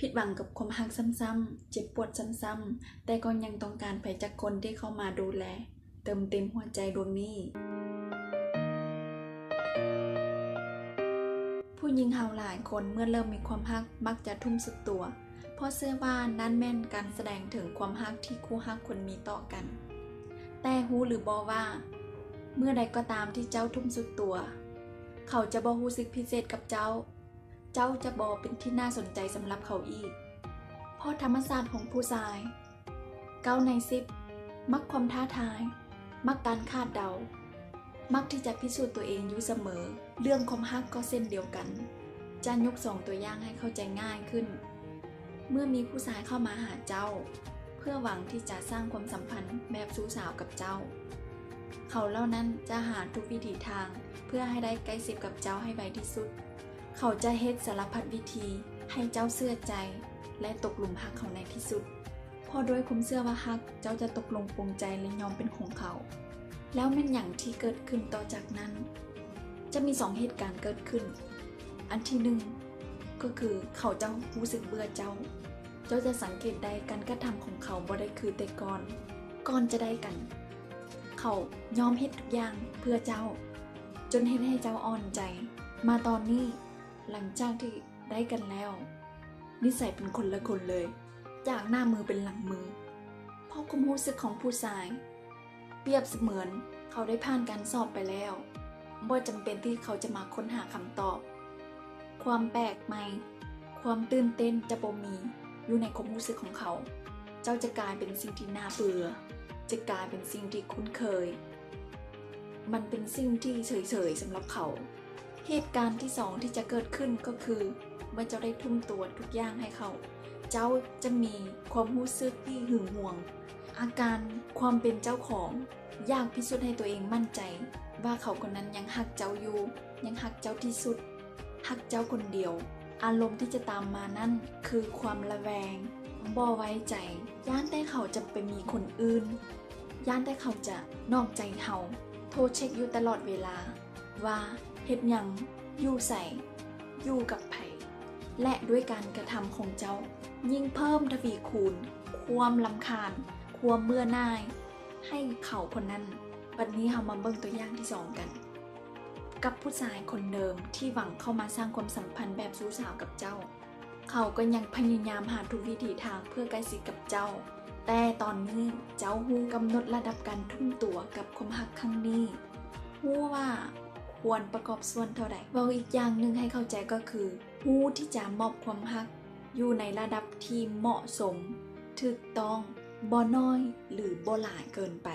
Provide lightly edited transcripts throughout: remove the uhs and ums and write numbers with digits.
ผิดหวังกับความรักซ้ำๆเจ็บปวดซ้ำๆแต่ก็ยังต้องการไผจักคนที่เข้ามาดูแลเติมเต็มหัวใจดวงนี้ผู้หญิงเฮาหลายคนเมื่อเริ่มมีความรักมักจะทุ่มสุดตัวเพราะเชื่อว่านั่นแม่นการแสดงถึงความรักที่คู่รักควรมีต่อกันแต่ฮู้หรือบ่ว่าเมื่อใดก็ตามที่เจ้าทุ่มสุดตัวเขาจะบ่รู้สึกพิเศษกับเจ้าจะบ่เป็นที่น่าสนใจสำหรับเขาอีกเพราะธรรมชาติของผู้ชาย9 ใน 10มักความท้าทายมักการคาดเดามักที่จะพิสูจน์ตัวเองอยู่เสมอเรื่องความรักก็เช่นเดียวกันจะยก2 ตัวอย่างให้เข้าใจง่ายขึ้นเมื่อมีผู้ชายเข้ามาหาเจ้าเพื่อหวังที่จะสร้างความสัมพันธ์แบบชู้สาวกับเจ้าเขาเหล่านั้นจะหาทุกวิถีทางเพื่อให้ได้ใกล้ชิดกับเจ้าให้ไวที่สุดเขาจะเฮ็ดสารพัดวิธีให้เจ้าเชื่อใจและตกหลุมรักเขาในที่สุดเพราะด้วยความเชื่อว่ารักเจ้าจะตกลงปลงใจและยอมเป็นของเขาแล้วแม่นอย่างที่เกิดขึ้นต่อจากนั้นจะมี2 เหตุการณ์เกิดขึ้นอันที่1ก็คือเขาจะรู้สึกเบื่อเจ้าจะสังเกตได้การกระทำของเขาบ่ได้คือแต่ก่อนจะได้กันเขายอมเฮ็ดทุกอย่างเพื่อเจ้าจนเฮ็ดให้เจ้าอ่อนใจมาตอนนี้หลังจากที่ได้กันแล้วนิสัยเป็นคนละคนเลยจากหน้ามือเป็นหลังมือเพราะความรู้สึกของผู้ชายเปรียบเสมือนเขาได้ผ่านการสอบไปแล้วบ่จำเป็นที่เขาจะมาค้นหาคำตอบความแปลกใหม่ความตื่นเต้นจะบ่มีอยู่ในความรู้สึกของเขาเจ้าจะกลายเป็นสิ่งที่น่าเบื่อจะกลายเป็นสิ่งที่คุ้นเคยมันเป็นสิ่งที่เฉยๆสำหรับเขาเหตุการณ์ที่2ที่จะเกิดขึ้นก็คือเมื่อเจ้าได้ทุ่มตัวทุกอย่างให้เขาเจ้าจะมีความรู้สึกที่หึงหวงอาการความเป็นเจ้าของอยากพิสูจน์ให้ตัวเองมั่นใจว่าเขาคนนั้นยังฮักเจ้าอยู่ยังฮักเจ้าที่สุดฮักเจ้าคนเดียวอารมณ์ที่จะตามมานั่นคือความระแวงบ่ไว้ใจย่านแต่เขาจะไปมีคนอื่นย่านแต่เขาจะนอกใจเฮาโทรเช็คอยู่ตลอดเวลาว่าเฮ็ดหยังอยู่ใส่อยู่กับไผและด้วยการกระทำของเจ้ายิ่งเพิ่มทวีคูณความรำคาญความเบื่อหน่ายให้เขาคนนั้นวันนี้เรามาเบิ่งตัวอย่างที่2กันกับผู้ชายคนเดิมที่หวังเข้ามาสร้างความสัมพันธ์แบบชู้สาวกับเจ้าเขาก็ยังพยายามหาทุกวิถีทางเพื่อใกล้ชิดกับเจ้าแต่ตอนนี้เจ้าฮู้กำหนดระดับการทุ่มตัวกับความรักครั้งนี้ฮู้ว่าควรประกอบส่วนเท่าใดเว้าอีกอย่างหนึ่งให้เข้าใจก็คือฮู้ที่จะมอบความรักอยู่ในระดับที่เหมาะสมถูกต้องบ่น้อยหรือบ่หลายเกินไป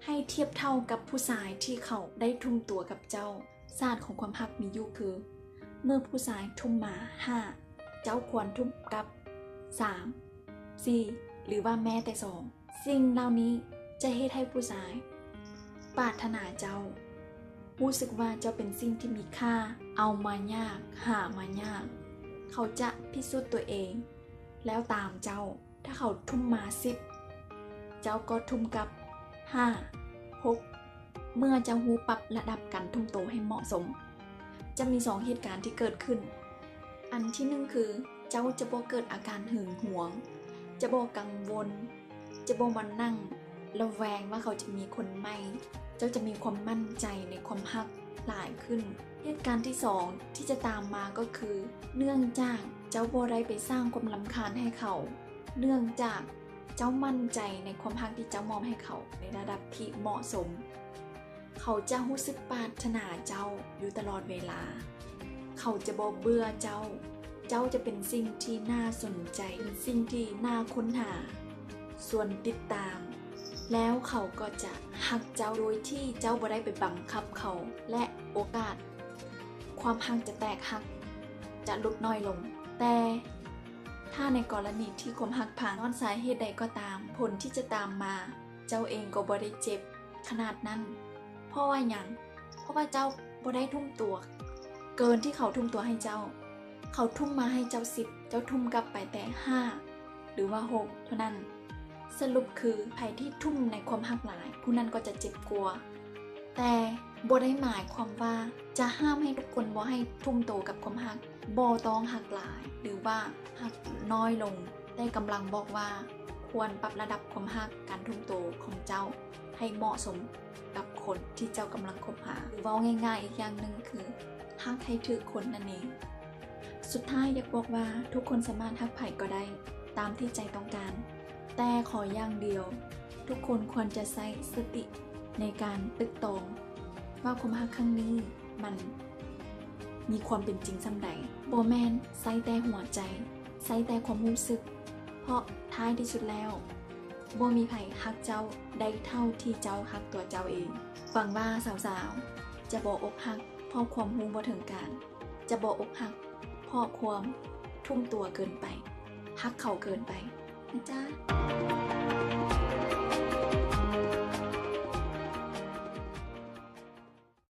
ให้เทียบเท่ากับผู้ชายที่เขาได้ทุ่มตัวกับเจ้าศาสตร์ของความรักมีอยู่คือเมื่อผู้ชายทุ่มมา5เจ้าควรทุ่มกับ3 4หรือว่าแม้แต่2สิ่งเหล่านี้จะเฮ็ดให้ผู้ชายปรารถนาเจ้ารู้สึกว่าเจ้าเป็นสิ่งที่มีค่าเอามายากหามายากเขาจะพิสูจน์ตัวเองแล้วตามเจ้าถ้าเขาทุ่มมา10เจ้าก็ทุ่มกับ5 6เมื่อเจ้าฮู้ปรับระดับการทุ่มโตให้เหมาะสมจะมี2 เหตุการณ์ที่เกิดขึ้นอันที่1คือเจ้าจะบ่เกิดอาการหึงหวงจะบ่กังวลจะบ่มานั่งระแวงว่าเขาจะมีคนใหม่เจ้าจะมีความมั่นใจในความรักหลายขึ้นเหตุการณ์ที่2ที่จะตามมาก็คือเนื่องจากเจ้าบ่ได้ไปสร้างความรำคาญให้เขาเนื่องจากเจ้ามั่นใจในความรักที่เจ้ามอบให้เขาในระดับที่เหมาะสมเขาจะรู้สึกปรารถนาเจ้าอยู่ตลอดเวลาเขาจะบ่เบื่อเจ้าจะเป็นสิ่งที่น่าสนใจเป็นสิ่งที่น่าค้นหาส่วนติดตามแล้วเขาก็จะฮักเจ้าโดยที่เจ้าบ่ได้ไปบังคับเขาและโอกาสความฮักจะแตกหักจะลดน้อยลงแต่ถ้าในกรณีที่ความฮักพังย้อนสาเหตุใดก็ตามผลที่จะตามมาเจ้าเองก็บ่ได้เจ็บขนาดนั้นเพราะว่าหยังเพราะว่าเจ้าบ่ได้ทุ่มตัวเกินที่เขาทุ่มตัวให้เจ้าเขาทุ่มมาให้เจ้า10เจ้าทุ่มกลับไปแต่5หรือว่า6เท่านั้นสรุปคือไผที่ทุ่มในความฮักหลายผู้นั้นก็จะเจ็บกลัวแต่ บ่ได้หมายความว่าจะห้ามให้ทุกคนบ่ให้ทุ่มโตกับความฮักบ่ต้องหักหลายหรือว่าหักน้อยลงแต่กำลังบอกว่าควรปรับระดับความฮักการทุ่มโตของเจ้าให้เหมาะสมกับคนที่เจ้ากำลังคบหาหรือว่าง่ายๆอีกอย่างหนึ่งคือฮักให้ถูกคนนั่นเองสุดท้ายอยากบอกว่าทุกคนสามารถฮักไผก็ได้ตามที่ใจต้องการแต่ขออย่างเดียวทุกคนควรจะใช้สติในการตึกตองว่าความฮักครั้งนี้มันมีความเป็นจริงส่ำใดบ่แม่นใส่แต่หัวใจใส่แต่ความรู้สึกเพราะท้ายที่สุดแล้วบ่มีไผฮักเจ้าได้เท่าที่เจ้าฮักตัวเจ้าเองฟังว่าสาวๆจะบ่อกหักเพราะความรู้บ่ถึงการจะบ่อกหักเพราะความทุ่มตัวเกินไปฮักเขาเกินไปนะจ๊ะ